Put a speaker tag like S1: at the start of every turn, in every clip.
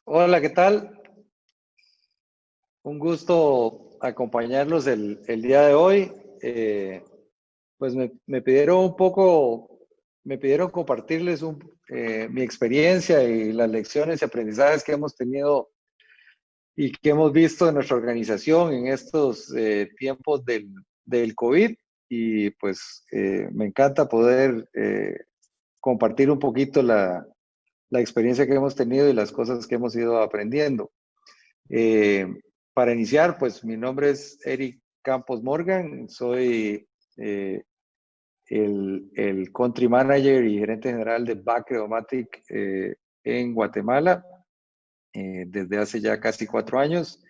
S1: Hola, ¿qué tal? Un gusto acompañarlos el día de hoy. Eh, pues me pidieron un poco, me pidieron compartirles mi experiencia y las lecciones y aprendizajes que hemos tenido y que hemos visto en nuestra organización en estos tiempos del COVID. Y pues me encanta poder compartir un poquito la experiencia que hemos tenido y las cosas que hemos ido aprendiendo. Eh, para iniciar, pues mi nombre es Eric Campos Morgan, soy el Country Manager y Gerente General de Bacreomatic en Guatemala desde hace ya casi 4 años.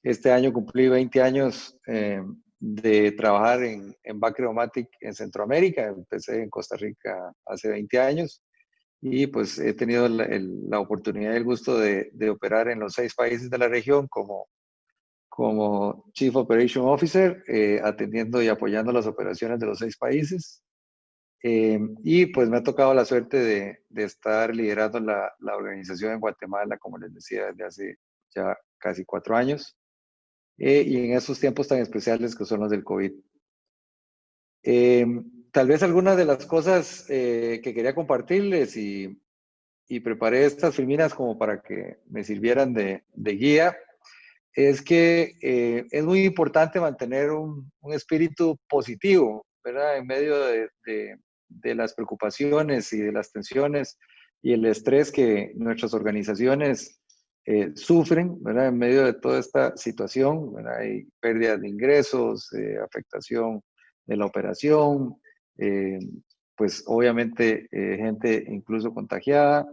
S1: Este año cumplí 20 años de trabajar en Bacreomatic en Centroamérica. Empecé en Costa Rica hace 20 años y pues he tenido la oportunidad y el gusto de operar en los 6 países de la región como Chief Operation Officer, atendiendo y apoyando las operaciones de los 6 países. Y pues me ha tocado la suerte de estar liderando la organización en Guatemala, como les decía, desde hace ya casi 4 años, y en esos tiempos tan especiales que son los del COVID. Eh, Tal vez algunas de las cosas que quería compartirles y preparé estas filminas como para que me sirvieran de guía es que es muy importante mantener un espíritu positivo, ¿verdad? En medio de las preocupaciones y de las tensiones y el estrés que nuestras organizaciones sufren, ¿verdad? En medio de toda esta situación, ¿verdad? Hay pérdidas de ingresos, afectación de la operación, eh, pues obviamente gente incluso contagiada.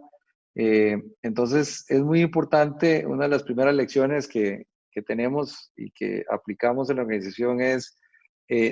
S1: Entonces, es muy importante, una de las primeras lecciones que tenemos y que aplicamos en la organización es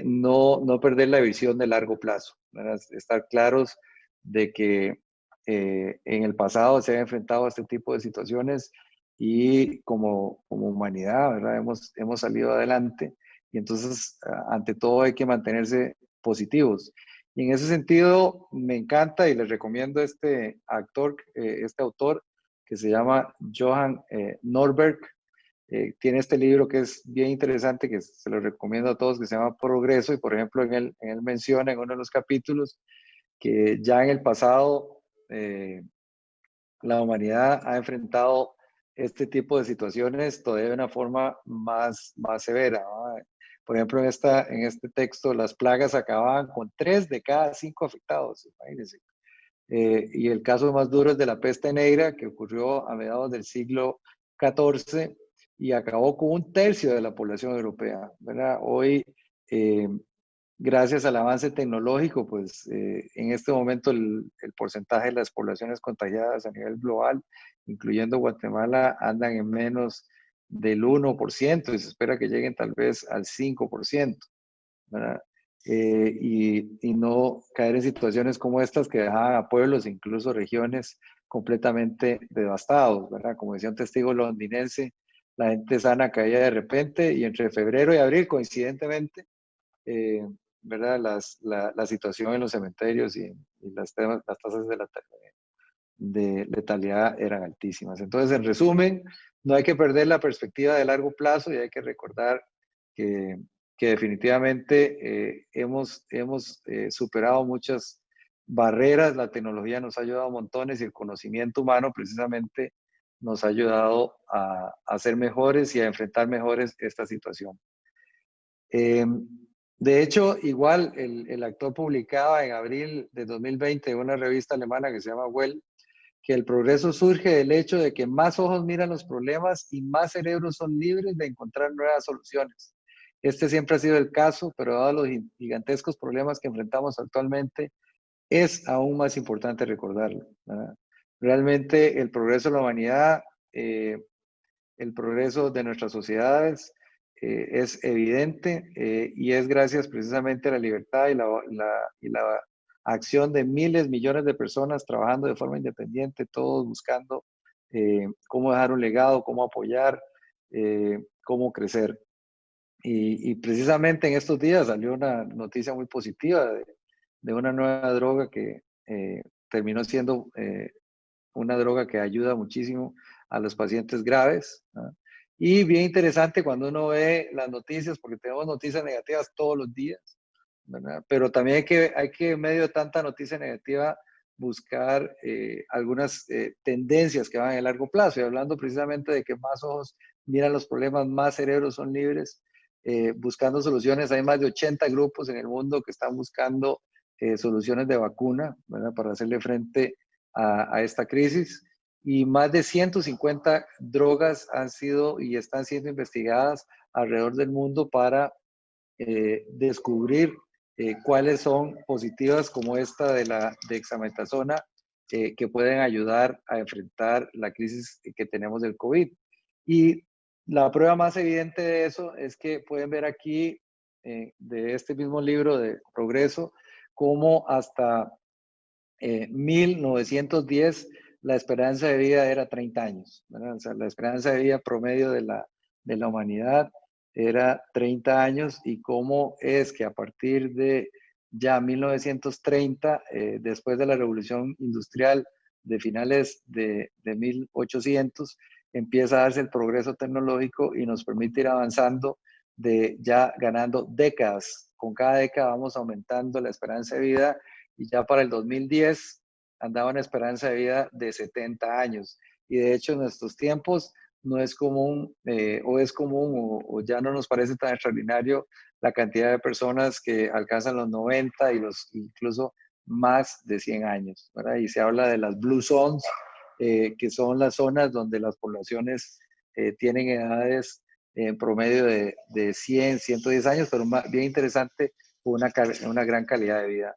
S1: no perder la visión de largo plazo, ¿verdad? Estar claros de que en el pasado se ha enfrentado a este tipo de situaciones y como humanidad, ¿verdad? Hemos salido adelante y entonces, ante todo, hay que mantenerse positivos. Y en ese sentido, me encanta y les recomiendo este autor que se llama Johan Norberg. Tiene este libro que es bien interesante, que se lo recomiendo a todos, que se llama Progreso, y por ejemplo en él menciona en uno de los capítulos que ya en el pasado la humanidad ha enfrentado este tipo de situaciones todavía de una forma más severa, ¿no? Por ejemplo, en este texto, las plagas acababan con 3 de cada 5 afectados, imagínense. Y el caso más duro es de la peste negra, que ocurrió a mediados del siglo XIV y acabó con 1/3 de la población europea, ¿verdad? Hoy, eh, gracias al avance tecnológico, pues en este momento el porcentaje de las poblaciones contagiadas a nivel global, incluyendo Guatemala, andan en menos del 1% y se espera que lleguen tal vez al 5%, ¿verdad? Y no caer en situaciones como estas que dejaban a pueblos, incluso regiones, completamente devastados, ¿verdad? Como decía un testigo londinense, la gente sana caía de repente y entre febrero y abril, coincidentemente, eh, ¿verdad? La situación en los cementerios y las tasas de letalidad eran altísimas. Entonces, en resumen, no hay que perder la perspectiva de largo plazo y hay que recordar que, que definitivamente hemos superado muchas barreras, la tecnología nos ha ayudado montones y el conocimiento humano precisamente nos ha ayudado a ser mejores y a enfrentar mejores esta situación. Eh, de hecho, igual el actor publicaba en abril de 2020 en una revista alemana que se llama Well, que el progreso surge del hecho de que más ojos miran los problemas y más cerebros son libres de encontrar nuevas soluciones. Este siempre ha sido el caso, pero dado los gigantescos problemas que enfrentamos actualmente, es aún más importante recordarlo, ¿verdad? Realmente el progreso de la humanidad, eh, el progreso de nuestras sociedades es evidente y es gracias precisamente a la libertad y la acción de miles, millones de personas trabajando de forma independiente, todos buscando cómo dejar un legado, cómo apoyar, cómo crecer. Y precisamente en estos días salió una noticia muy positiva de una nueva droga que terminó siendo una droga que ayuda muchísimo a los pacientes graves, ¿no? Y bien interesante cuando uno ve las noticias, porque tenemos noticias negativas todos los días, ¿verdad? Pero también hay que en medio de tanta noticia negativa, buscar algunas tendencias que van a largo plazo. Y hablando precisamente de que más ojos miran los problemas, más cerebros son libres, buscando soluciones. Hay más de 80 grupos en el mundo que están buscando soluciones de vacuna, ¿verdad? Para hacerle frente a esta crisis. Y más de 150 drogas han sido y están siendo investigadas alrededor del mundo para descubrir cuáles son positivas, como esta de la dexametasona, que pueden ayudar a enfrentar la crisis que tenemos del COVID. Y la prueba más evidente de eso es que pueden ver aquí, de este mismo libro de Progreso, cómo hasta 1910 la esperanza de vida era 30 años, ¿verdad? O sea, la esperanza de vida promedio de la humanidad era 30 años, y cómo es que a partir de ya 1930, después de la revolución industrial de finales de 1800, empieza a darse el progreso tecnológico y nos permite ir avanzando, de ya ganando décadas. Con cada década vamos aumentando la esperanza de vida, y ya para el 2010 andaba en esperanza de vida de 70 años. Y de hecho en nuestros tiempos no es común, o es común, o ya no nos parece tan extraordinario la cantidad de personas que alcanzan los 90 y los incluso más de 100 años, ¿verdad? Y se habla de las Blue Zones, que son las zonas donde las poblaciones tienen edades en promedio de 100, 110 años, pero bien interesante, una gran calidad de vida.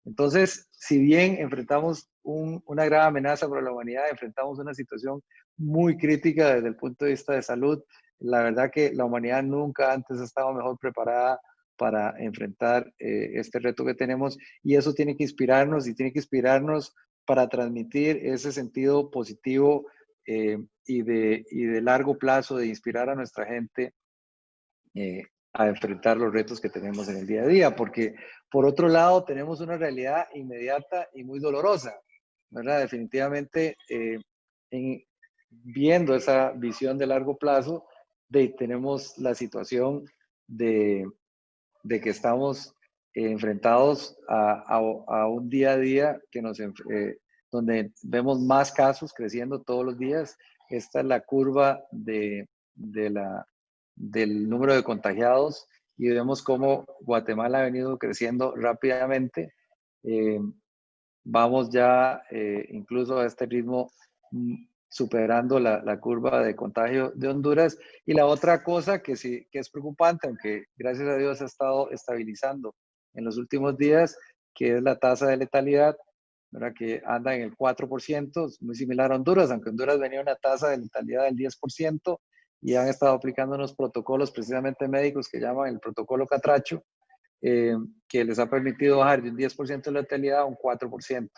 S1: Entonces, si bien enfrentamos una gran amenaza para la humanidad, enfrentamos una situación muy crítica desde el punto de vista de salud, la verdad que la humanidad nunca antes ha estado mejor preparada para enfrentar este reto que tenemos, y eso tiene que inspirarnos, y tiene que inspirarnos para transmitir ese sentido positivo y de largo plazo, de inspirar a nuestra gente eh, a enfrentar los retos que tenemos en el día a día, porque por otro lado tenemos una realidad inmediata y muy dolorosa, ¿verdad? Definitivamente, viendo esa visión de largo plazo, tenemos la situación de, de que estamos enfrentados a un día a día donde vemos más casos creciendo todos los días. Esta es la curva del número de contagiados, y vemos cómo Guatemala ha venido creciendo rápidamente. Eh, Vamos ya incluso a este ritmo, superando la curva de contagio de Honduras. Y la otra cosa que sí que es preocupante, aunque gracias a Dios ha estado estabilizando en los últimos días, que es la tasa de letalidad, ¿verdad? Que anda en el 4%, es muy similar a Honduras, aunque Honduras venía una tasa de letalidad del 10%, y han estado aplicando unos protocolos precisamente médicos que llaman el protocolo Catracho, que les ha permitido bajar de un 10% de la letalidad a un 4%.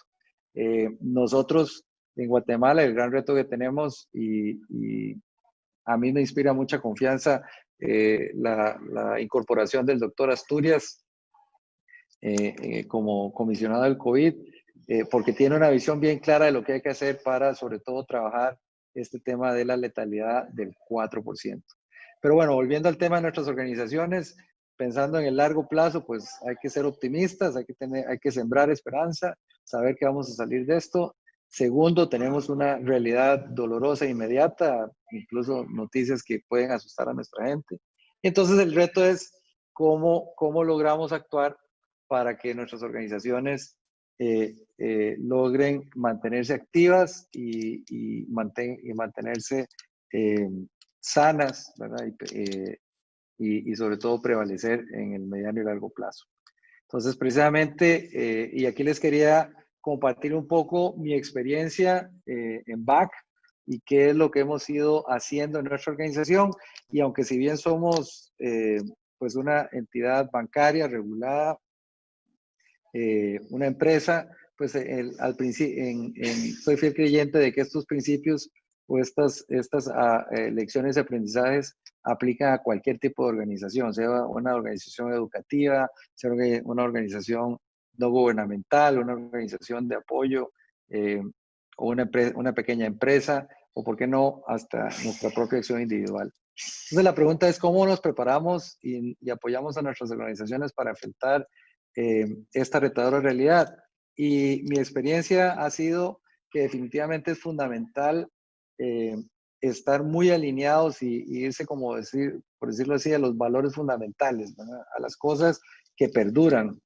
S1: Nosotros en Guatemala, el gran reto que tenemos, y a mí me inspira mucha confianza la incorporación del doctor Asturias como comisionado del COVID, porque tiene una visión bien clara de lo que hay que hacer para, sobre todo, trabajar este tema de la letalidad del 4%. Pero bueno, volviendo al tema de nuestras organizaciones, pensando en el largo plazo, pues hay que ser optimistas, hay que sembrar esperanza, saber que vamos a salir de esto. Segundo, tenemos una realidad dolorosa e inmediata, incluso noticias que pueden asustar a nuestra gente. Entonces el reto es cómo logramos actuar para que nuestras organizaciones logren mantenerse activas y mantenerse sanas, ¿verdad? Y sobre todo prevalecer en el mediano y largo plazo. Entonces, precisamente, y aquí les quería compartir un poco mi experiencia en BAC y qué es lo que hemos ido haciendo en nuestra organización. Y aunque si bien somos pues una entidad bancaria regulada, una empresa, pues al principio, soy fiel creyente de que estos principios o estas lecciones de aprendizajes aplican a cualquier tipo de organización, sea una organización educativa, sea una organización no gubernamental, una organización de apoyo, o una pequeña empresa. o por qué no, hasta nuestra propia acción individual. Entonces la pregunta es cómo nos preparamos y apoyamos a nuestras organizaciones para enfrentar esta retadora realidad. Y mi experiencia ha sido que definitivamente es fundamental estar muy alineados y irse, como decir, por decirlo así, a los valores fundamentales, ¿verdad? A las cosas que perduran.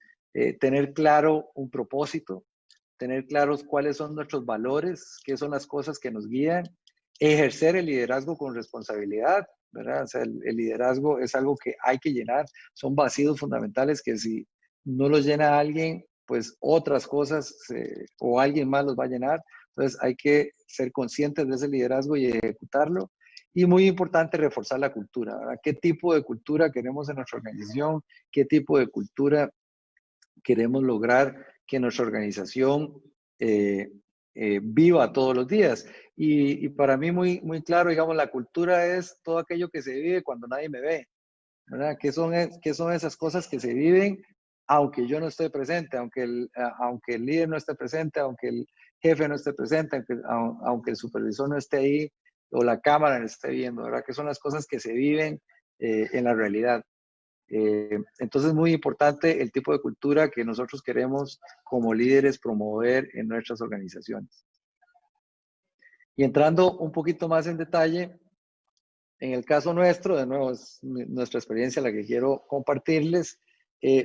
S1: Tener claro un propósito, tener claros cuáles son nuestros valores, qué son las cosas que nos guían, ejercer el liderazgo con responsabilidad, ¿verdad? O sea, el liderazgo es algo que hay que llenar, son vacíos fundamentales que si no los llena alguien, pues otras cosas o alguien más los va a llenar. Entonces hay que ser conscientes de ese liderazgo y ejecutarlo. Y muy importante reforzar la cultura, ¿verdad? ¿Qué tipo de cultura queremos en nuestra organización? ¿Qué tipo de cultura queremos lograr que nuestra organización viva todos los días? Y para mí muy, muy claro, digamos, la cultura es todo aquello que se vive cuando nadie me ve, ¿verdad? ¿Qué son esas cosas que se viven aunque yo no esté presente, aunque el líder no esté presente, aunque el jefe no esté presente, aunque el supervisor no esté ahí o la cámara no esté viendo, ¿verdad? ¿Qué son las cosas que se viven en la realidad? Entonces, muy importante el tipo de cultura que nosotros queremos como líderes promover en nuestras organizaciones. Y entrando un poquito más en detalle, en el caso nuestro, de nuevo, es nuestra experiencia la que quiero compartirles.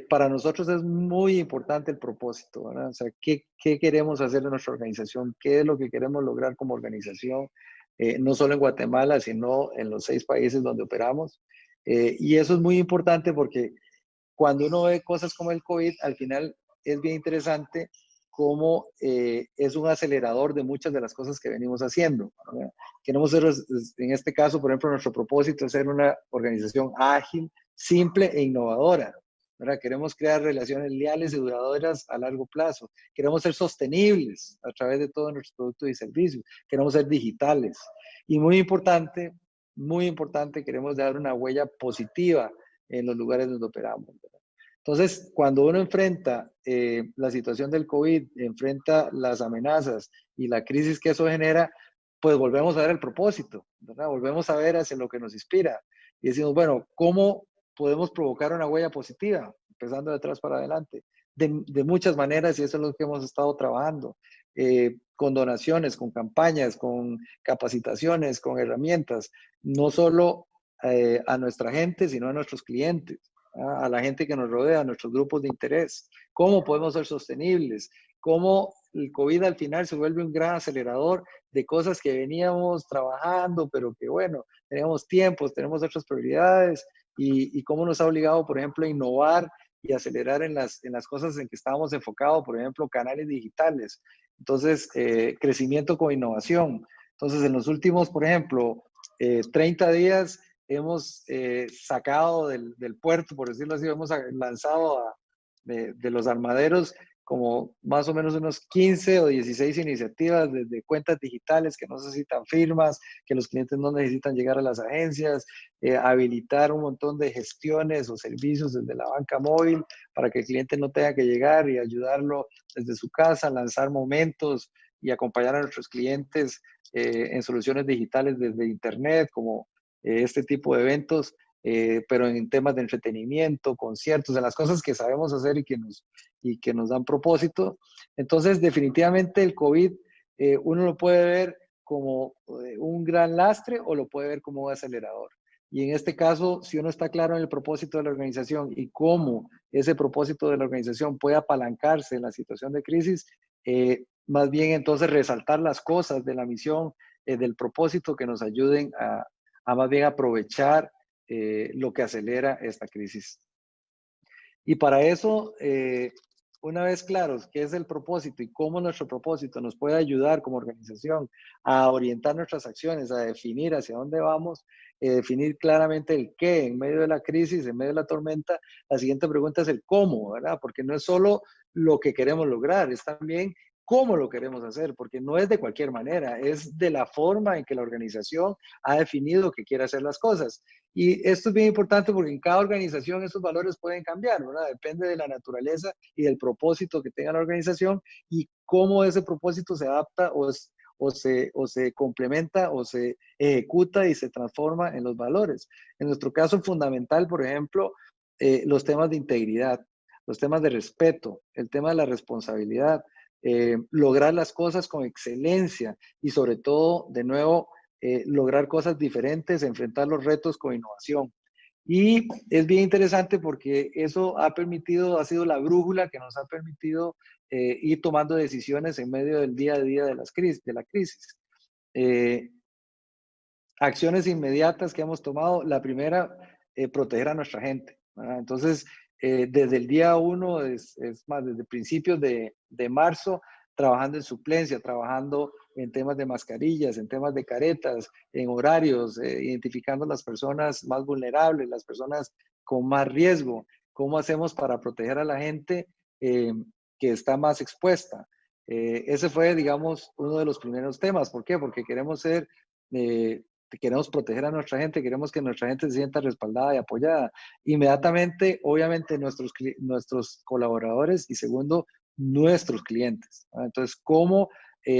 S1: Para nosotros es muy importante el propósito, ¿verdad? O sea, ¿qué queremos hacer en nuestra organización? ¿Qué es lo que queremos lograr como organización? No solo en Guatemala, sino en los 6 países donde operamos. Y eso es muy importante porque cuando uno ve cosas como el COVID, al final es bien interesante cómo es un acelerador de muchas de las cosas que venimos haciendo, ¿verdad? Queremos ser, en este caso, por ejemplo, nuestro propósito es ser una organización ágil, simple e innovadora, ¿verdad? Queremos crear relaciones leales y duraderas a largo plazo. Queremos ser sostenibles a través de todos nuestros productos y servicios. Queremos ser digitales. Y muy importante, queremos dar una huella positiva en los lugares donde operamos, ¿verdad? Entonces, cuando uno enfrenta la situación del COVID, enfrenta las amenazas y la crisis que eso genera, pues volvemos a ver el propósito, ¿verdad? Volvemos a ver hacia lo que nos inspira. Y decimos, bueno, ¿cómo podemos provocar una huella positiva? Empezando de atrás para adelante. De muchas maneras, y eso es lo que hemos estado trabajando. Con donaciones, con campañas, con capacitaciones, con herramientas. No solo a nuestra gente, sino a nuestros clientes, a la gente que nos rodea, a nuestros grupos de interés. ¿Cómo podemos ser sostenibles? ¿Cómo el COVID al final se vuelve un gran acelerador de cosas que veníamos trabajando, pero que bueno, tenemos tiempos, tenemos otras prioridades y cómo nos ha obligado, por ejemplo, a innovar y acelerar en las cosas en que estábamos enfocados, por ejemplo, canales digitales. Entonces, crecimiento con innovación. Entonces, en los últimos, por ejemplo, 30 días hemos sacado del puerto, por decirlo así, hemos lanzado de los armaderos como más o menos unos 15 o 16 iniciativas desde cuentas digitales que no necesitan firmas, que los clientes no necesitan llegar a las agencias, habilitar un montón de gestiones o servicios desde la banca móvil para que el cliente no tenga que llegar y ayudarlo desde su casa, lanzar momentos y acompañar a nuestros clientes en soluciones digitales desde Internet, como este tipo de eventos, pero en temas de entretenimiento, conciertos, en las cosas que sabemos hacer y que nos dan propósito. Entonces, definitivamente el COVID, uno lo puede ver como un gran lastre o lo puede ver como un acelerador. Y en este caso, si uno está claro en el propósito de la organización y cómo ese propósito de la organización puede apalancarse en la situación de crisis, más bien entonces resaltar las cosas de la misión, del propósito que nos ayuden a más bien aprovechar lo que acelera esta crisis. Y para eso, una vez claros qué es el propósito y cómo nuestro propósito nos puede ayudar como organización a orientar nuestras acciones, a definir hacia dónde vamos, definir claramente el qué en medio de la crisis, en medio de la tormenta, la siguiente pregunta es el cómo, ¿verdad? Porque no es solo lo que queremos lograr, es también cómo lo queremos hacer, porque no es de cualquier manera, es de la forma en que la organización ha definido que quiere hacer las cosas. Y esto es bien importante porque en cada organización esos valores pueden cambiar, ¿verdad? Depende de la naturaleza y del propósito que tenga la organización y cómo ese propósito se adapta o se complementa o se ejecuta y se transforma en los valores. En nuestro caso fundamental, por ejemplo, los temas de integridad, los temas de respeto, el tema de la responsabilidad, lograr las cosas con excelencia y sobre todo, de nuevo, lograr cosas diferentes, enfrentar los retos con innovación. Y es bien interesante porque eso ha permitido, ha sido la brújula que nos ha permitido ir tomando decisiones en medio del día a día de la crisis. Eh, Acciones inmediatas que hemos tomado. La primera, proteger a nuestra gente, ¿verdad? Entonces, desde el día 1, es más, desde principios de marzo, trabajando en suplencia, trabajando en temas de mascarillas, en temas de caretas, en horarios, identificando las personas más vulnerables, las personas con más riesgo. ¿Cómo hacemos para proteger a la gente que está más expuesta? Ese fue, digamos, uno de los primeros temas. ¿Por qué? Porque queremos proteger a nuestra gente, queremos que nuestra gente se sienta respaldada y apoyada. Inmediatamente, obviamente, nuestros colaboradores y segundo, nuestros clientes. Entonces, ¿cómo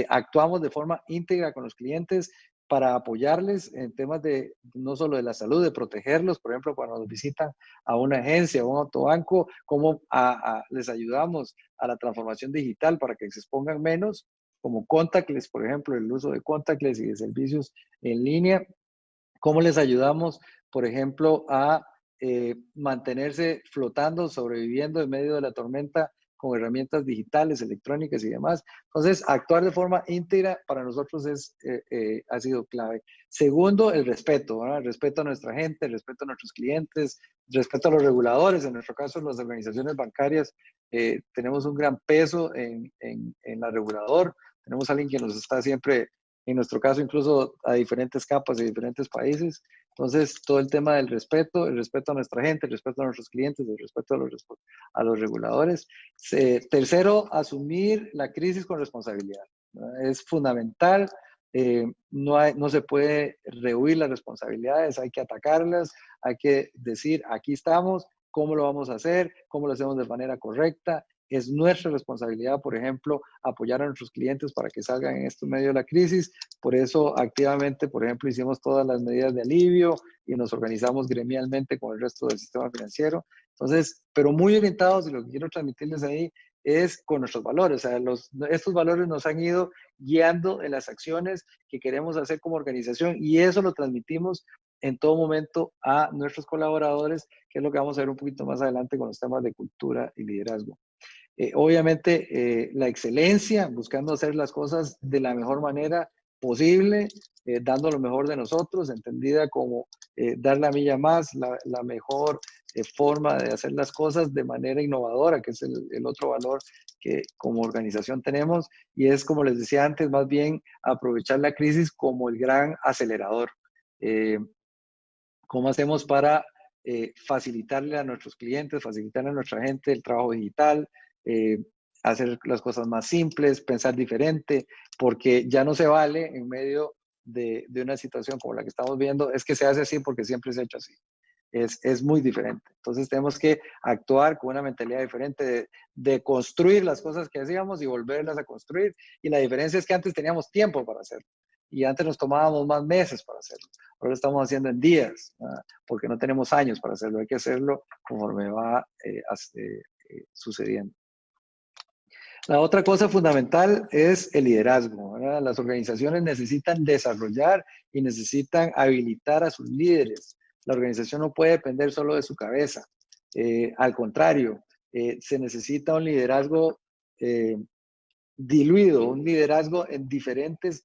S1: actuamos de forma íntegra con los clientes para apoyarles en temas de no solo de la salud, de protegerlos? Por ejemplo, cuando nos visitan a una agencia o un autobanco, ¿cómo les ayudamos a la transformación digital para que se expongan menos? Como contactless, por ejemplo, el uso de contactless y de servicios en línea. ¿Cómo les ayudamos, por ejemplo, a mantenerse flotando, sobreviviendo en medio de la tormenta con herramientas digitales, electrónicas y demás? Entonces, actuar de forma íntegra para nosotros ha sido clave. Segundo, el respeto, ¿verdad? El respeto a nuestra gente, el respeto a nuestros clientes, el respeto a los reguladores. En nuestro caso, las organizaciones bancarias, tenemos un gran peso en la regulador. Tenemos a alguien que nos está siempre, en nuestro caso, incluso a diferentes capas de diferentes países. Entonces, todo el tema del respeto, el respeto a nuestra gente, el respeto a nuestros clientes, el respeto a los reguladores. Tercero, asumir la crisis con responsabilidad, ¿verdad? Es fundamental. No se puede rehuir las responsabilidades, hay que atacarlas, hay que decir, aquí estamos, cómo lo vamos a hacer, cómo lo hacemos de manera correcta. Es nuestra responsabilidad, por ejemplo, apoyar a nuestros clientes para que salgan en este medio de la crisis. Por eso, activamente, por ejemplo, hicimos todas las medidas de alivio y nos organizamos gremialmente con el resto del sistema financiero. Entonces, pero muy orientados, y lo que quiero transmitirles ahí es con nuestros valores. O sea, estos valores nos han ido guiando en las acciones que queremos hacer como organización y eso lo transmitimos en todo momento a nuestros colaboradores, que es lo que vamos a ver un poquito más adelante con los temas de cultura y liderazgo. Obviamente, la excelencia, buscando hacer las cosas de la mejor manera posible, dando lo mejor de nosotros, entendida como dar la milla más, la mejor forma de hacer las cosas de manera innovadora, que es el otro valor que como organización tenemos, y es, como les decía antes, más bien aprovechar la crisis como el gran acelerador. ¿Cómo hacemos para facilitarle a nuestros clientes, facilitarle a nuestra gente el trabajo digital, eh, hacer las cosas más simples, pensar diferente, porque ya no se vale en medio de una situación como la que estamos viendo, es que se hace así porque siempre se ha hecho así. Es muy diferente. Entonces tenemos que actuar con una mentalidad diferente de construir las cosas que hacíamos y volverlas a construir. Y la diferencia es que antes teníamos tiempo para hacerlo y antes nos tomábamos más meses para hacerlo. Ahora lo estamos haciendo en días, porque no tenemos años para hacerlo. Hay que hacerlo conforme va sucediendo. La otra cosa fundamental es el liderazgo, ¿verdad? Las organizaciones necesitan desarrollar y necesitan habilitar a sus líderes. La organización no puede depender solo de su cabeza. Al contrario, se necesita un liderazgo diluido, un liderazgo en diferentes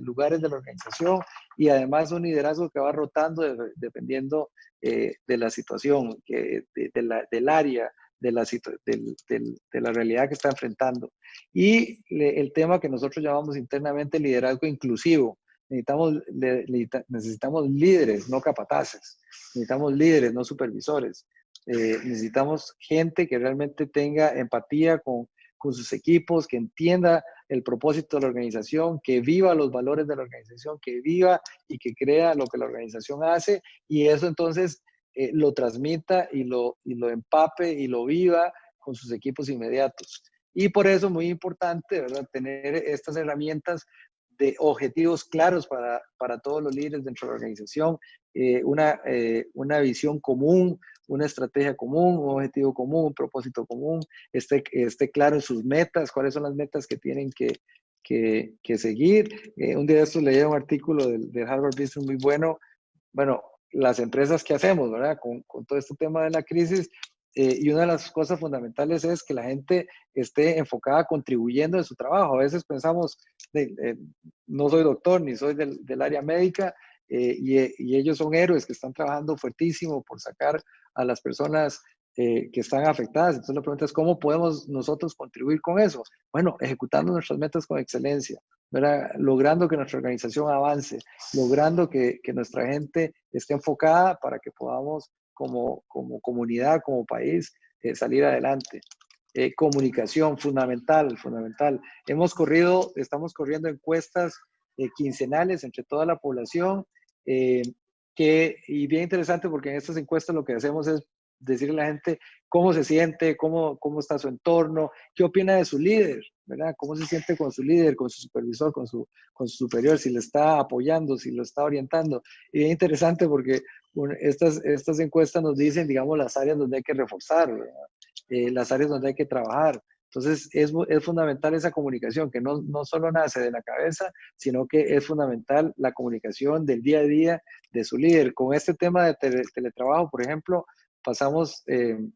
S1: lugares de la organización y además un liderazgo que va rotando dependiendo de la situación, del área, de la realidad que está enfrentando. Y el tema que nosotros llamamos internamente liderazgo inclusivo. Necesitamos líderes, no capataces. Necesitamos líderes, no supervisores. Necesitamos gente que realmente tenga empatía con sus equipos, que entienda el propósito de la organización, que viva los valores de la organización, que viva y que crea lo que la organización hace y eso entonces lo transmita y lo empape y lo viva con sus equipos inmediatos. Y por eso muy importante, ¿verdad?, tener estas herramientas de objetivos claros para todos los líderes dentro de la organización, una visión común, una estrategia común, un objetivo común, un propósito común, esté claro en sus metas, cuáles son las metas que tienen que seguir. Un día de estos leí un artículo del Harvard Business muy bueno. Bueno, las empresas, ¿qué hacemos, verdad? Con todo este tema de la crisis, y una de las cosas fundamentales es que la gente esté enfocada contribuyendo en su trabajo. A veces pensamos, no soy doctor ni soy del área médica, y ellos son héroes que están trabajando fuertísimo por sacar a las personas que están afectadas. Entonces la pregunta es, ¿cómo podemos nosotros contribuir con eso? Bueno, ejecutando nuestras metas con excelencia, ¿verdad? Logrando que nuestra organización avance, logrando que nuestra gente esté enfocada para que podamos como comunidad, como país, salir adelante. Comunicación, fundamental, fundamental. Estamos corriendo encuestas quincenales entre toda la población, y bien interesante porque en estas encuestas lo que hacemos es decirle a la gente cómo se siente, cómo está su entorno, qué opina de su líder, ¿verdad? Cómo se siente con su líder, con su supervisor, con su superior, si le está apoyando, si lo está orientando. Y bien interesante porque estas encuestas nos dicen, digamos, las áreas donde hay que reforzar, las áreas donde hay que trabajar. Entonces, es fundamental esa comunicación, que no solo nace de la cabeza, sino que es fundamental la comunicación del día a día de su líder. Con este tema de teletrabajo, por ejemplo, pasamos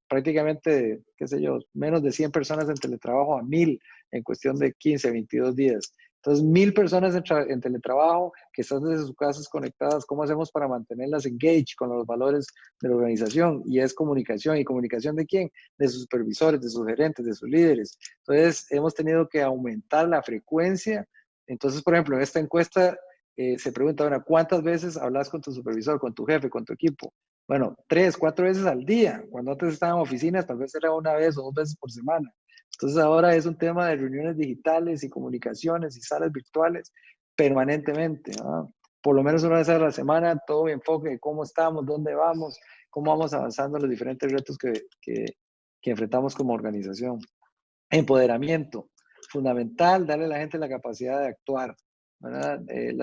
S1: prácticamente, qué sé yo, menos de 100 personas en teletrabajo a 1000 en cuestión de 15, 22 días. Entonces, 1000 personas en teletrabajo que están desde sus casas conectadas. ¿Cómo hacemos para mantenerlas engaged con los valores de la organización? Y es comunicación. ¿Y comunicación de quién? De sus supervisores, de sus gerentes, de sus líderes. Entonces, hemos tenido que aumentar la frecuencia. Entonces, por ejemplo, en esta encuesta se pregunta, bueno, ¿cuántas veces hablas con tu supervisor, con tu jefe, con tu equipo? Bueno, 3, 4 veces al día. Cuando antes estaban en oficinas, tal vez era una vez o 2 veces por semana. Entonces ahora es un tema de reuniones digitales y comunicaciones y salas virtuales permanentemente, ¿no? Por lo menos una vez a la semana, todo enfoque de cómo estamos, dónde vamos, cómo vamos avanzando en los diferentes retos que enfrentamos como organización. Empoderamiento, fundamental, darle a la gente la capacidad de actuar, ¿verdad?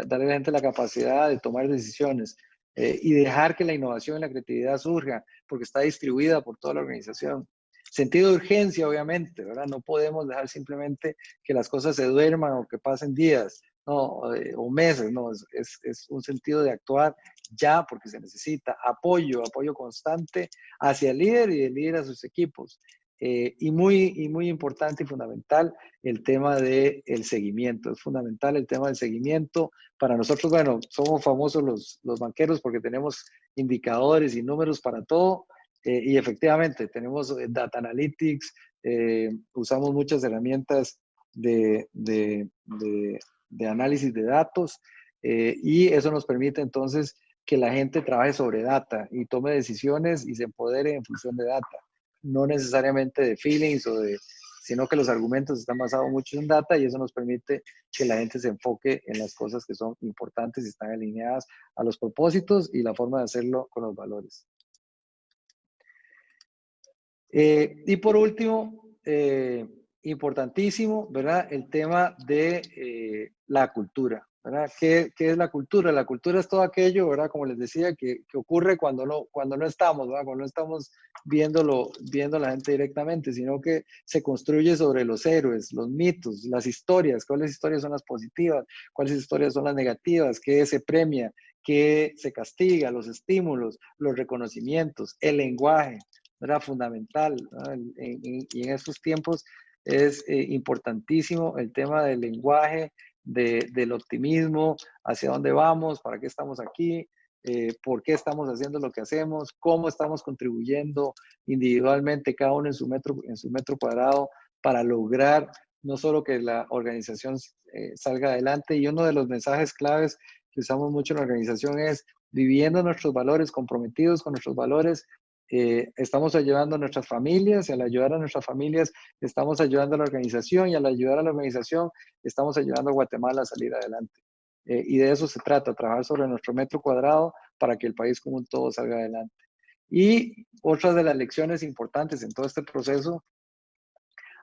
S1: Darle a la gente la capacidad de tomar decisiones, y dejar que la innovación y la creatividad surja, porque está distribuida por toda la organización. Sentido de urgencia, obviamente, ¿verdad? No podemos dejar simplemente que las cosas se duerman o que pasen días, no, o meses, no, es un sentido de actuar ya porque se necesita apoyo constante hacia el líder y el líder a sus equipos. Y muy importante y fundamental el tema del seguimiento. Es fundamental el tema del seguimiento. Para nosotros, bueno, somos famosos los banqueros porque tenemos indicadores y números para todo. Y efectivamente, tenemos data analytics, usamos muchas herramientas de análisis de datos, y eso nos permite entonces que la gente trabaje sobre data y tome decisiones y se empodere en función de data, no necesariamente de feelings sino que los argumentos están basados mucho en data, y eso nos permite que la gente se enfoque en las cosas que son importantes y están alineadas a los propósitos y la forma de hacerlo con los valores. Y por último, importantísimo, ¿verdad? El tema de la cultura, ¿verdad? ¿Qué es la cultura? La cultura es todo aquello, ¿verdad? Como les decía, que ocurre cuando no estamos, ¿verdad? Cuando no estamos viendo a la gente directamente, sino que se construye sobre los héroes, los mitos, las historias. ¿Cuáles historias son las positivas? ¿Cuáles historias son las negativas? ¿Qué se premia? ¿Qué se castiga? Los estímulos, los reconocimientos, el lenguaje. Era fundamental, ¿no? Y en estos tiempos es importantísimo el tema del lenguaje, del optimismo, hacia dónde vamos, para qué estamos aquí, por qué estamos haciendo lo que hacemos, cómo estamos contribuyendo individualmente, cada uno en su metro cuadrado, para lograr no solo que la organización salga adelante. Y uno de los mensajes claves que usamos mucho en la organización es: viviendo nuestros valores, comprometidos con nuestros valores, estamos ayudando a nuestras familias, y al ayudar a nuestras familias estamos ayudando a la organización, y al ayudar a la organización estamos ayudando a Guatemala a salir adelante. Y de eso se trata, trabajar sobre nuestro metro cuadrado para que el país como un todo salga adelante. Y otra de las lecciones importantes en todo este proceso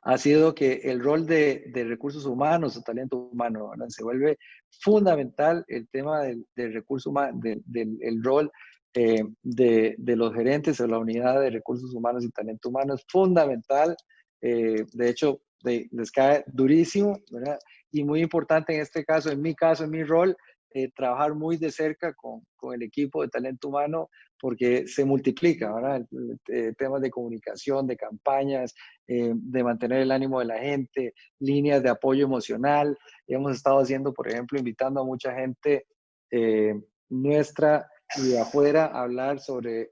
S1: ha sido que el rol de recursos humanos o talento humano, ¿verdad? Se vuelve fundamental el tema del recurso humano, del rol de los gerentes o la unidad de recursos humanos y talento humano es fundamental. De hecho, les cae durísimo, ¿verdad? Y muy importante en este caso, en mi rol, trabajar muy de cerca con el equipo de talento humano porque se multiplica, ¿verdad? Temas de comunicación, de campañas, de mantener el ánimo de la gente, líneas de apoyo emocional. Hemos estado haciendo, por ejemplo, invitando a mucha gente nuestra y de afuera a hablar sobre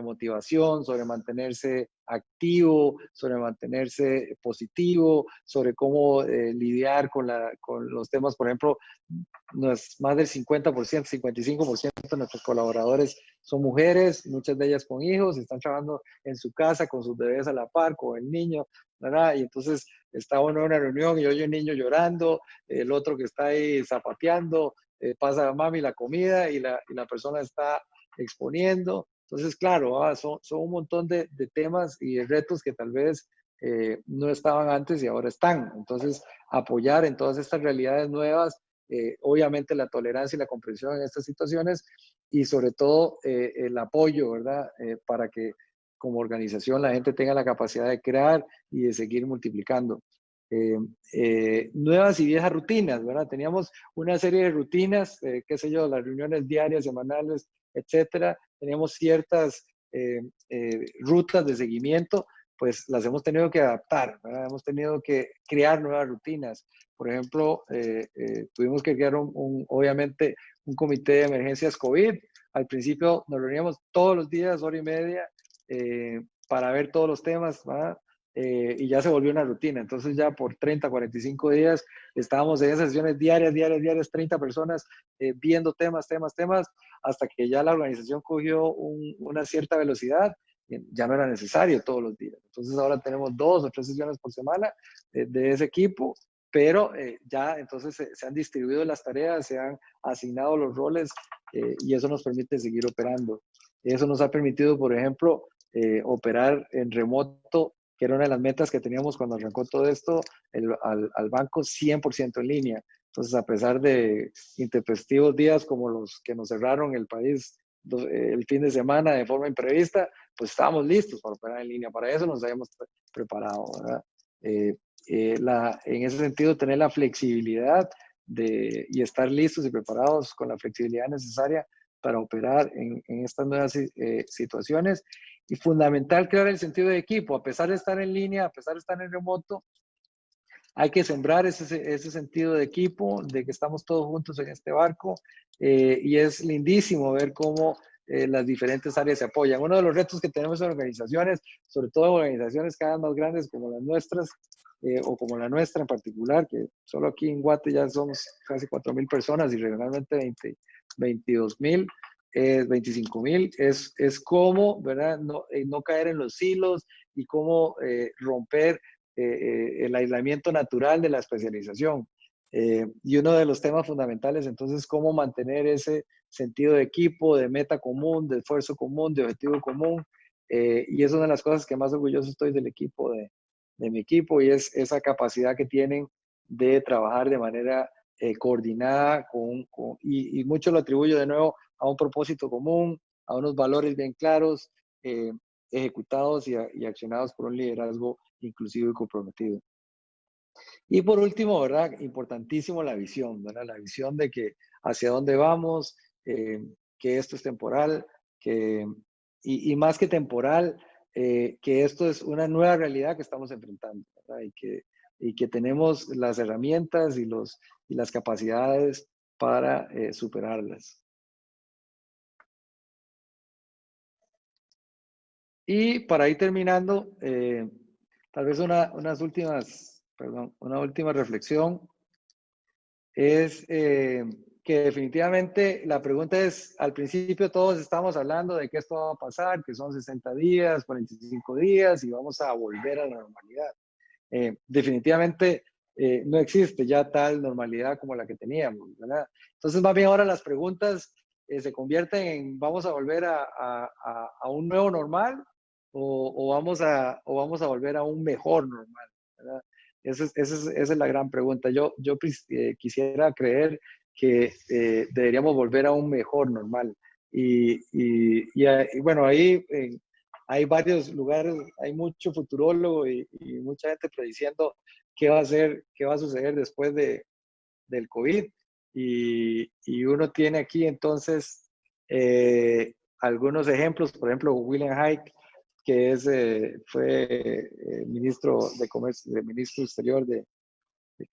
S1: motivación, sobre mantenerse activo, sobre mantenerse positivo, sobre cómo lidiar con los temas, por ejemplo, más del 50%, 55% de nuestros colaboradores son mujeres, muchas de ellas con hijos, están trabajando en su casa con sus bebés a la par, con el niño, ¿verdad? Y entonces está uno en una reunión y oye un niño llorando, el otro que está ahí zapateando, pasa a mami la comida y la persona está exponiendo. Entonces, claro, son un montón de temas y de retos que tal vez no estaban antes y ahora están. Entonces, apoyar en todas estas realidades nuevas, obviamente la tolerancia y la comprensión en estas situaciones y sobre todo el apoyo, ¿verdad? Para que como organización la gente tenga la capacidad de crear y de seguir multiplicando. Nuevas y viejas rutinas, ¿verdad? Teníamos una serie de rutinas, qué sé yo, las reuniones diarias, semanales, etcétera. Teníamos ciertas rutas de seguimiento, pues las hemos tenido que adaptar, ¿verdad? Hemos tenido que crear nuevas rutinas. Por ejemplo, tuvimos que crear obviamente un comité de emergencias COVID. Al principio nos reuníamos todos los días, hora y media, para ver todos los temas, ¿verdad? Y ya se volvió una rutina. Entonces ya por 30, 45 días estábamos en esas sesiones diarias, 30 personas viendo temas, hasta que ya la organización cogió una cierta velocidad. Ya no era necesario todos los días. Entonces ahora tenemos 2 o 3 sesiones por semana de ese equipo, pero ya entonces se han distribuido las tareas, se han asignado los roles y eso nos permite seguir operando. Eso nos ha permitido, por ejemplo, operar en remoto, que era una de las metas que teníamos cuando arrancó todo esto, al banco 100% en línea. Entonces, a pesar de intempestivos días como los que nos cerraron el país el fin de semana de forma imprevista, pues estábamos listos para operar en línea. Para eso nos habíamos preparado, ¿verdad? En ese sentido, tener la flexibilidad y estar listos y preparados con la flexibilidad necesaria para operar en estas nuevas situaciones. Y fundamental crear el sentido de equipo, a pesar de estar en línea, a pesar de estar en remoto, hay que sembrar ese sentido de equipo, de que estamos todos juntos en este barco, y es lindísimo ver cómo las diferentes áreas se apoyan. Uno de los retos que tenemos en organizaciones, sobre todo en organizaciones cada vez más grandes como las nuestras, o como la nuestra en particular, que solo aquí en Guate ya somos casi 4,000 personas y regionalmente 22,000, 25,000, es cómo, ¿verdad? No caer en los silos y cómo romper el aislamiento natural de la especialización. Y uno de los temas fundamentales, entonces, cómo mantener ese sentido de equipo, de meta común, de esfuerzo común, de objetivo común. Y es una de las cosas que más orgulloso estoy del equipo, de mi equipo, y es esa capacidad que tienen de trabajar de manera coordinada y mucho lo atribuyo de nuevo a un propósito común, a unos valores bien claros, ejecutados y accionados por un liderazgo inclusivo y comprometido. Y por último, ¿verdad? Importantísimo la visión, ¿verdad? La visión de que hacia dónde vamos, que esto es temporal, y más que temporal, que esto es una nueva realidad que estamos enfrentando, ¿verdad? Y que tenemos las herramientas y las capacidades para superarlas. Y para ir terminando, tal vez una última reflexión es que definitivamente la pregunta es, al principio todos estamos hablando de que esto va a pasar, que son 60 días, 45 días y vamos a volver a la normalidad. Definitivamente no existe ya tal normalidad como la que teníamos, ¿verdad? Entonces, más bien ahora las preguntas se convierten en, ¿vamos a volver a un nuevo normal o vamos a volver a un mejor normal? ¿verdad? Esa es la gran pregunta. Yo quisiera creer que deberíamos volver a un mejor normal. Y bueno, ahí hay varios lugares, hay mucho futurólogo y mucha gente prediciendo qué va a ser, qué va a suceder después del COVID. Y uno tiene aquí entonces algunos ejemplos, por ejemplo, William Hague, que fue ministro de Comercio, ministro exterior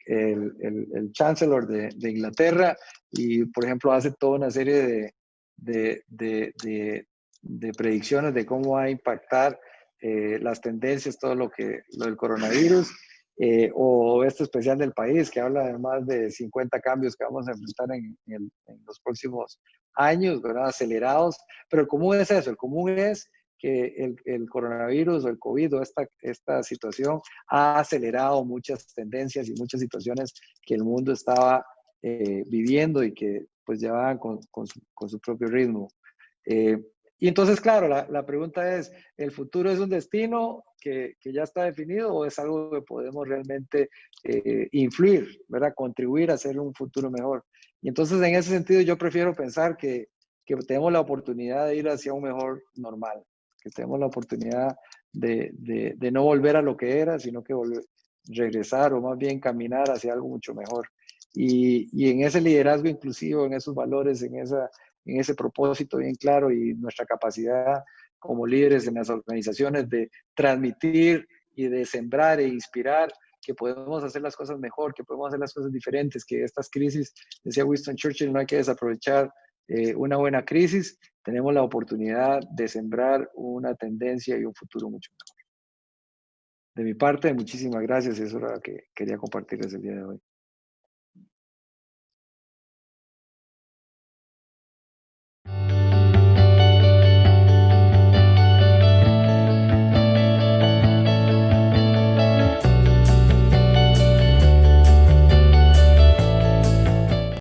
S1: el Chancellor de Inglaterra, y por ejemplo hace toda una serie de, de, de, de predicciones de cómo va a impactar las tendencias, todo lo del coronavirus, o este especial del país que habla de más de 50 cambios que vamos a enfrentar en los próximos años, ¿verdad? Acelerados, pero el común es eso, el común es que el coronavirus o el COVID o esta situación ha acelerado muchas tendencias y muchas situaciones que el mundo estaba viviendo y que pues llevaban con su propio ritmo. Y entonces, claro, la pregunta es, ¿el futuro es un destino que ya está definido o es algo que podemos realmente influir, ¿verdad? Contribuir a hacer un futuro mejor? Y entonces, en ese sentido, yo prefiero pensar que tenemos la oportunidad de ir hacia un mejor normal, que tenemos la oportunidad de no volver a lo que era, sino que regresar o más bien caminar hacia algo mucho mejor. Y en ese liderazgo inclusivo, en esos valores, en ese propósito bien claro y nuestra capacidad como líderes en las organizaciones de transmitir y de sembrar e inspirar que podemos hacer las cosas mejor, que podemos hacer las cosas diferentes, que estas crisis, decía Winston Churchill, no hay que desaprovechar una buena crisis, tenemos la oportunidad de sembrar una tendencia y un futuro mucho mejor. De mi parte, muchísimas gracias, eso era lo que quería compartirles el día de hoy.